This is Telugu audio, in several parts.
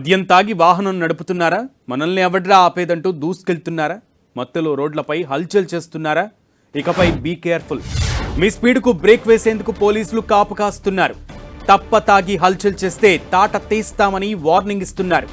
మద్యం తాగి వాహనం నడుపుతున్నారా? మనల్ని ఎవడ్రా ఆపేదంటూ దూసుకెళ్తున్నారా? మత్తులో రోడ్లపై హల్చల్ చేస్తున్నారా? ఇకపై బీ కేర్ఫుల్. మీ స్పీడ్కు బ్రేక్ వేసేందుకు పోలీసులు కాపు కాస్తున్నారు. తప్ప తాగి హల్చల్ చేస్తే తాట తీస్తామని వార్నింగ్ ఇస్తున్నారు.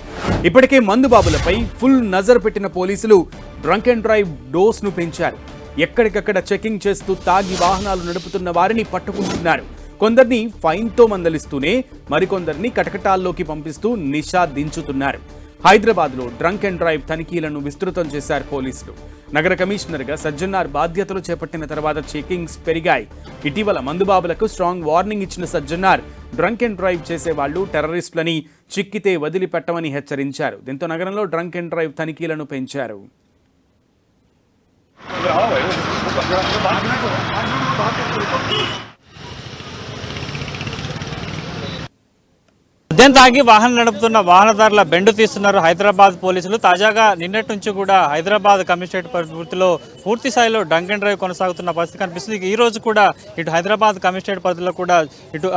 ఇప్పటికే మందుబాబులపై ఫుల్ నజర్ పెట్టిన పోలీసులు డ్రంక్ అండ్ డ్రైవ్ డోస్ను పెంచారు. ఎక్కడికక్కడ చెకింగ్ చేస్తూ తాగి వాహనాలు నడుపుతున్న వారిని పట్టుకుంటున్నారు. కొందరిని ఫైన్తో మందలిస్తూనే మరికొందరిని కటకటాల్లోకి పంపిస్తూ నిషా దించుతున్నారు. హైదరాబాద్లో డ్రంక్ అండ్ డ్రైవ్ తనిఖీలను విస్తృతం చేశారు పోలీసులు. నగర కమిషనర్గా సజ్జనార్ బాధ్యతలు చేపట్టిన తర్వాత చెకింగ్స్ పెరిగాయి. ఇటీవల మందుబాబులకు స్ట్రాంగ్ వార్నింగ్ ఇచ్చిన సజ్జనార్ డ్రంక్ అండ్ డ్రైవ్ చేసేవాళ్లు టెర్రరిస్టులని చిక్కితే వదిలిపెట్టమని హెచ్చరించారు. దీంతో నగరంలో డ్రంక్ అండ్ డ్రైవ్ తనిఖీలను పెంచారు. మద్యం తాగి వాహనం నడుపుతున్న వాహనదారుల బెండు తీస్తున్నారు హైదరాబాద్ పోలీసులు. తాజాగా నిన్నటి నుంచి కూడా హైదరాబాద్ కమిషనరేట్ పరిధిలో పూర్తి స్థాయిలో డ్రంక్ అండ్ డ్రైవ్ కొనసాగుతున్న పరిస్థితి కనిపిస్తుంది. ఈ రోజు కూడా ఇటు హైదరాబాద్ కమిషనరేట్ పరిధిలో కూడా ఇటు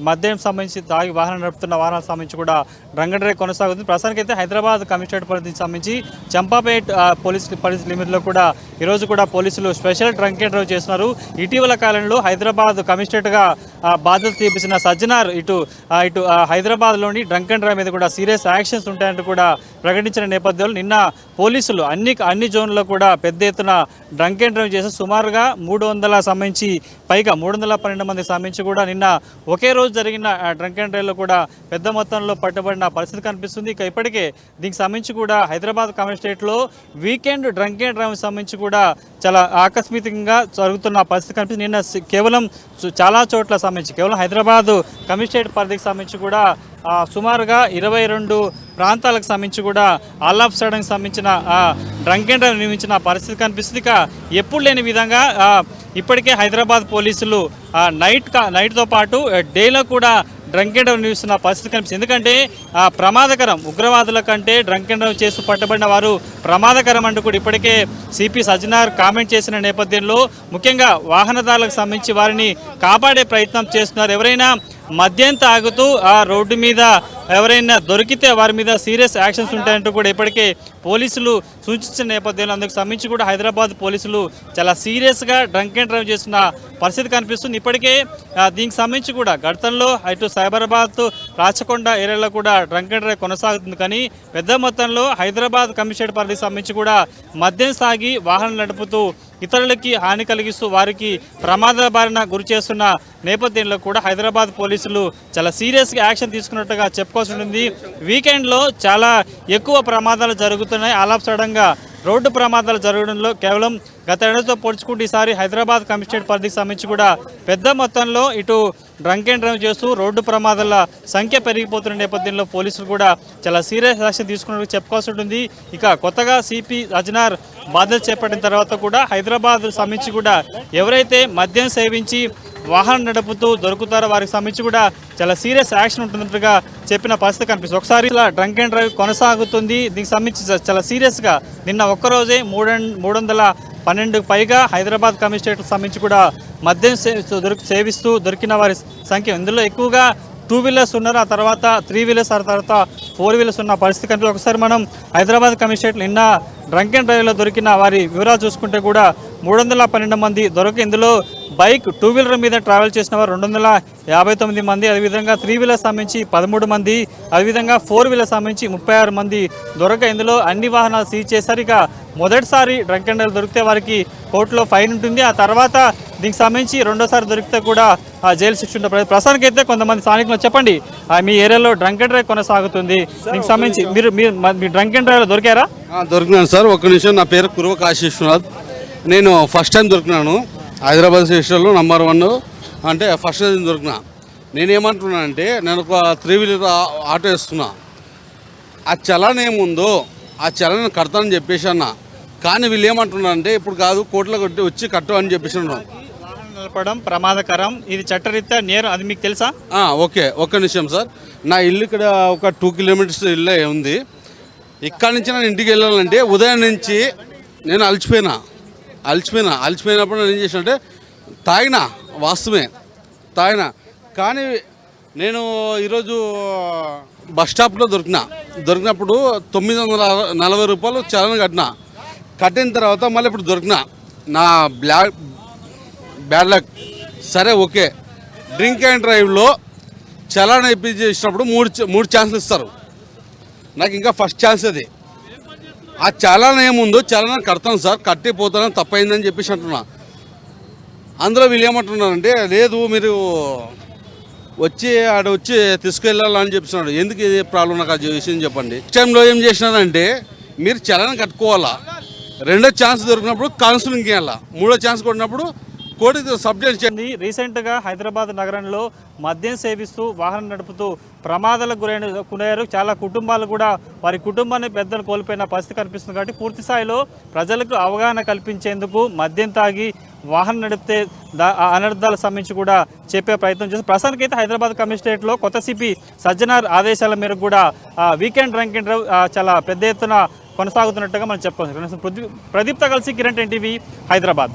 మద్యం సంబంధించి తాగి వాహనం నడుపుతున్న వాహనాలకు సంబంధించి కూడా డ్రంక్ అండ్ డ్రైవ్ కొనసాగుతుంది. ప్రస్తుతానికి అయితే హైదరాబాద్ కమిషనరేట్ పరిధికి సంబంధించి చంపాపేట్ పోలీస్ పరిధి లిమిట్లో కూడా ఈరోజు కూడా పోలీసులు స్పెషల్ డ్రంక్ అండ్ డ్రైవ్ చేస్తున్నారు. ఇటీవల కాలంలో హైదరాబాద్ కమిషనరేట్గా బాధ్యతలు తీపిసిన సజ్జనార్ ఇటు హైదరాబాద్లోని డ్రంక్ అండ్ డ్రైవ్ మీద కూడా సీరియస్ యాక్షన్స్ ఉంటాయంటూ కూడా ప్రకటించిన నేపథ్యంలో నిన్న పోలీసులు అన్ని జోన్లలో కూడా పెద్ద ఎత్తున డ్రంక్ అండ్ డ్రైవ్ చేసి సుమారుగా 300 సంబంధించి పైగా 312 మంది సంబంధించి కూడా నిన్న ఒకే రోజు జరిగిన డ్రంక్ అండ్ డ్రైవ్లో కూడా పెద్ద మొత్తంలో పట్టుబడిన పరిస్థితి కనిపిస్తుంది. ఇక ఇప్పటికే దీనికి సంబంధించి కూడా హైదరాబాద్ కమిషనరేట్లో వీకెండ్ డ్రంక్ అండ్ డ్రైవ్ సంబంధించి కూడా చాలా ఆకస్మికంగా జరుగుతున్న పరిస్థితి కనిపిస్తుంది. నిన్న కేవలం చాలా చోట్ల సంబంధించి కేవలం హైదరాబాద్ కమిషనరేట్ పరిధికి సంబంధించి కూడా సుమారుగా 22 ప్రాంతాలకు సంబంధించి కూడా ఆల్ ఆఫ్ సడన్కి సంబంధించిన డ్రంక్ అండ్ డ్రైవ్ నిర్మించిన పరిస్థితి కనిపిస్తుంది. ఇక ఎప్పుడు లేని విధంగా ఇప్పటికే హైదరాబాద్ పోలీసులు నైట్తో పాటు డేలో కూడా డ్రంక్ అండ్ డ్రైవ్ నిర్వహిస్తున్న పరిస్థితి కనిపిస్తుంది. ఎందుకంటే ప్రమాదకరం, ఉగ్రవాదుల కంటే డ్రంక్ అండ్ డ్రైవ్ చేస్తూ పట్టబడిన వారు ప్రమాదకరం అంటూ కూడా ఇప్పటికే సిపి సజ్జనార్ కామెంట్ చేసిన నేపథ్యంలో ముఖ్యంగా వాహనదారులకు సంబంధించి వారిని కాపాడే ప్రయత్నం చేస్తున్నారు. ఎవరైనా మద్యం తాగుతూ ఆ రోడ్డు మీద ఎవరైనా దొరికితే వారి మీద సీరియస్ యాక్షన్స్ ఉంటాయంటూ కూడా ఇప్పటికే పోలీసులు సూచించిన నేపథ్యంలో అందుకు సంబంధించి కూడా హైదరాబాద్ పోలీసులు చాలా సీరియస్గా డ్రంక్ అండ్ డ్రైవ్ చేస్తున్న పరిస్థితి కనిపిస్తుంది. ఇప్పటికే దీనికి సంబంధించి కూడా గతంలో ఇటు సైబరాబాద్ రాచకొండ ఏరియాలో కూడా డ్రంక్ అండ్ డ్రైవ్ కొనసాగుతుంది. కానీ పెద్ద మొత్తంలో హైదరాబాద్ కమిషనరేట్ పరిధికి సంబంధించి కూడా మద్యం సాగి వాహనం నడుపుతూ ఇతరులకి హాని కలిగిస్తూ వారికి ప్రమాద బారిన గురి చేస్తున్న నేపథ్యంలో కూడా హైదరాబాద్ పోలీసులు చాలా సీరియస్గా యాక్షన్ తీసుకున్నట్టుగా చెప్పుకోవాల్సి ఉంటుంది. వీకెండ్లో చాలా ఎక్కువ ప్రమాదాలు జరుగుతున్నాయి. ఆల్ ఆఫ్ సడన్గా రోడ్డు ప్రమాదాలు జరగడంలో కేవలం గత ఏడాదితో పోల్చుకుంటే ఈసారి హైదరాబాద్ కమిషనరేట్ పరిధికి సంబంధించి కూడా పెద్ద మొత్తంలో ఇటు డ్రంక్ అండ్ డ్రైవ్ చేస్తూ రోడ్డు ప్రమాదాల సంఖ్య పెరిగిపోతున్న నేపథ్యంలో పోలీసులు కూడా చాలా సీరియస్ యాక్షన్ తీసుకున్నట్టు చెప్పుకోవాల్సి ఉంటుంది. ఇక కొత్తగా సిపి సజ్జనార్ బాధ్యత చేపట్టిన తర్వాత కూడా హైదరాబాద్ సంబంధించి కూడా ఎవరైతే మద్యం సేవించి వాహనం నడుపుతూ దొరుకుతారో వారికి సంబంధించి కూడా చాలా సీరియస్ యాక్షన్ ఉంటున్నట్టుగా చెప్పిన పరిస్థితి కనిపిస్తుంది. ఒకసారి ఇలా డ్రంక్ అండ్ డ్రైవ్ కొనసాగుతుంది. దీనికి సంబంధించి చాలా సీరియస్గా నిన్న ఒక్కరోజే 312 పైగా హైదరాబాద్ కమిషనరేట్కి సంబంధించి కూడా మద్యం సేవిస్తూ దొరికిన వారి సంఖ్య, ఇందులో ఎక్కువగా 2 వీలర్స్ ఉన్నారు, ఆ తర్వాత 3 వీలర్స్, ఆ తర్వాత 4 వీలర్స్ ఉన్న పరిస్థితి కనిపిస్తుంది. ఒకసారి మనం హైదరాబాద్ కమిషనరేట్ నిన్న డ్రంక్ అండ్ డ్రైవ్లో దొరికిన వారి వివరాలు చూసుకుంటే కూడా 312 మంది దొరికి, ఇందులో బైక్ 2 వీలర్ మీద ట్రావెల్ చేసిన వారు 259 మంది, అదేవిధంగా 3 వీలర్ సంబంధించి 13 మంది, అదేవిధంగా 4 వీలర్ సంబంధించి 36 మంది దొరక ఇందులో అన్ని వాహనాలు సీజ్ చేశారు. ఇక మొదటిసారి డ్రంక్ అండ్ డ్రైవ్ దొరికితే వారికి కోర్టులో ఫైన్ ఉంటుంది, ఆ తర్వాత దీనికి సంబంధించి రెండోసారి దొరికితే కూడా జైలు శిక్ష ఉంటుంది. ప్రస్తుతానికి అయితే కొంతమంది స్థానికులు చెప్పండి, మీ ఏరియాలో డ్రంక్ అండ్ డ్రైవ్ కొనసాగుతుంది, దీనికి సంబంధించి మీరు డ్రంక్ అండ్ డ్రైవ్లో దొరికారా? దొరికినాను సార్. ఒక్క నిమిషం. నా పేరు కురువ కాశీశ్వనాథ్. నేను ఫస్ట్ టైం దొరికినాను హైదరాబాద్ స్టేషన్లో నంబర్ 1 అంటే ఫస్ట్ టైం దొరికినా. నేనేమంటున్నానంటే నేను ఒక 3 వీలర్ ఆటో వేస్తున్నా, ఆ చలన్ ఏముందో ఆ చలన్ కడతానని చెప్పేసి అన్న. కానీ వీళ్ళు ఏమంటున్నారంటే ఇప్పుడు కాదు కోర్టులో కొట్టి వచ్చి కట్టు అని చెప్పేసి అన్నాను. నడపడం ప్రమాదకరం, ఇది చట్టరీత్యా నేరం, అది మీకు తెలుసా? ఓకే, ఒక్క నిమిషం సార్. నా ఇల్లు ఇక్కడ ఒక 2 కిలోమీటర్స్ ఇల్లే ఉంది. ఇక్కడ నుంచి నేను ఇంటికి వెళ్ళాలంటే ఉదయం నుంచి నేను అలసిపోయినప్పుడు నేను ఏం చేసినంటే తాగినా, వాస్తవమే తాగినా. కానీ నేను ఈరోజు బస్ స్టాప్లో దొరికినప్పుడు 940 రూపాయలు చలాన్ కట్టిన తర్వాత మళ్ళీ ఇప్పుడు దొరికిన నా బ్యాడ్ లక్. సరే ఓకే, డ్రింక్ అండ్ డ్రైవ్లో చలాన్ ఇప్పించేసినప్పుడు మూడు ఛాన్సులు ఇస్తారు. నాకు ఇంకా ఫస్ట్ ఛాన్స్ అది. ఆ చలాన్ ఏముందో చలాన్ కడతాను సార్, కట్టిపోతాను, తప్పైందని చెప్పేసి అంటున్నా. అందులో వీళ్ళు ఏమంటున్నారంటే లేదు మీరు వచ్చి తీసుకెళ్ళాలని చెప్పిస్తున్నాడు. ఎందుకు ఇది ప్రాబ్లం నాకు ఆ విషయం చెప్పండి. నెక్స్ట్ టైంలో ఏం చేసినారంటే మీరు చలాన్ కట్టుకోవాలా, రెండో ఛాన్స్ దొరికినప్పుడు కౌన్సిలింగ్ చేయాలా, మూడో ఛాన్స్ కొట్టినప్పుడు కోర్టుకి సబ్జెక్ట్ చేయండి. రీసెంట్గా హైదరాబాద్ నగరంలో మద్యం సేవిస్తూ వాహనం నడుపుతూ ప్రమాదాలకు గురయ్యారు. చాలా కుటుంబాలు కూడా వారి కుటుంబాన్ని పెద్దలు కోల్పోయిన పరిస్థితి కనిపిస్తుంది. కాబట్టి పూర్తి స్థాయిలో ప్రజలకు అవగాహన కల్పించేందుకు మద్యం తాగి వాహనం నడిపితే అనర్థాలకు సంబంధించి కూడా చెప్పే ప్రయత్నం చేస్తారు. ప్రస్తుతానికైతే హైదరాబాద్ కమిషనరేట్లో కొత్త సిపి సజ్జనార్ ఆదేశాల మేరకు కూడా వీకెండ్ డ్రంక్ అండ్ డ్రైవ్ చాలా పెద్ద ఎత్తున కొనసాగుతున్నట్టుగా మనం చెప్పుకోవచ్చు. ప్రదీప్తో కలిసి కిరణ్ 10 టీవీ హైదరాబాద్.